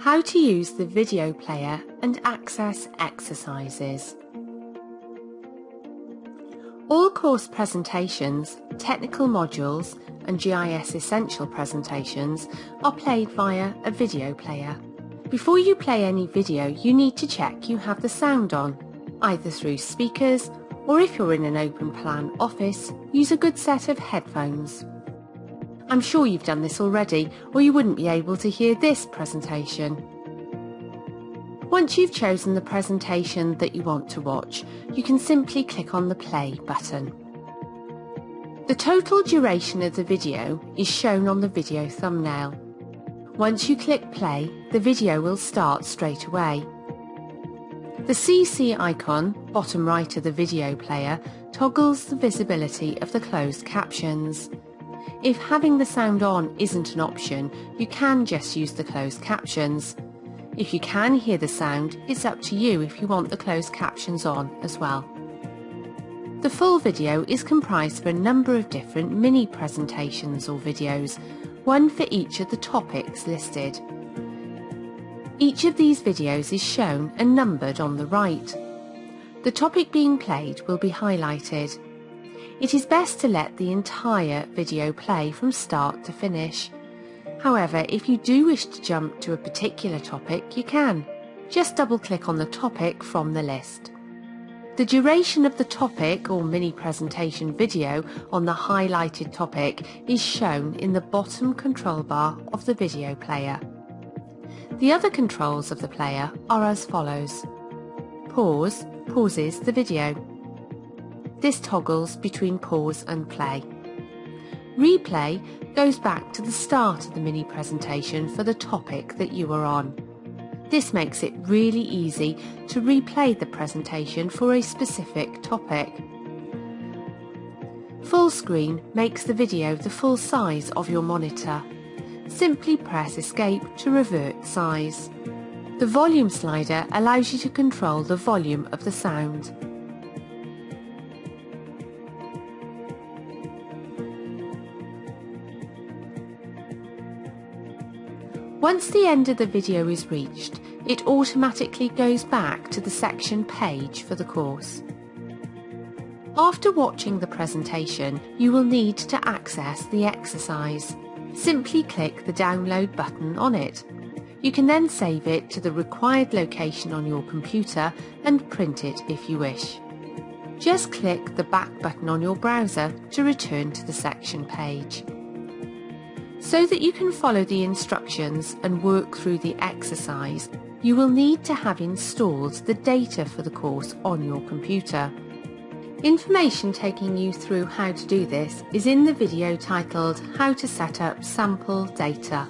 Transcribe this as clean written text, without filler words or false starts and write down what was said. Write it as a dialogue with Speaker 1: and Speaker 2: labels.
Speaker 1: How to use the video player and access exercises. All course presentations, technical modules and GIS Essential presentations are played via a video player. Before you play any video, you need to check you have the sound on, either through speakers or if you're in an open plan office, use a good set of headphones. I'm sure you've done this already, or you wouldn't be able to hear this presentation. Once you've chosen the presentation that you want to watch, you can simply click on the play button. The total duration of the video is shown on the video thumbnail. Once you click play, the video will start straight away. The CC icon, bottom right of the video player, toggles the visibility of the closed captions. If having the sound on isn't an option, you can just use the closed captions. If you can hear the sound, it's up to you if you want the closed captions on as well. The full video is comprised of a number of different mini presentations or videos, one for each of the topics listed. Each of these videos is shown and numbered on the right. The topic being played will be highlighted. It is best to let the entire video play from start to finish. However, if you do wish to jump to a particular topic, you can. Just double-click on the topic from the list. The duration of the topic or mini presentation video on the highlighted topic is shown in the bottom control bar of the video player. The other controls of the player are as follows. Pause pauses the video. This toggles between pause and play. Replay goes back to the start of the mini presentation for the topic that you are on. This makes it really easy to replay the presentation for a specific topic. Full screen makes the video the full size of your monitor. Simply press Escape to revert size. The volume slider allows you to control the volume of the sound. Once the end of the video is reached, it automatically goes back to the section page for the course. After watching the presentation, you will need to access the exercise. Simply click the download button on it. You can then save it to the required location on your computer and print it if you wish. Just click the back button on your browser to return to the section page. So that you can follow the instructions and work through the exercise, you will need to have installed the data for the course on your computer. Information taking you through how to do this is in the video titled How to Set Up Sample Data.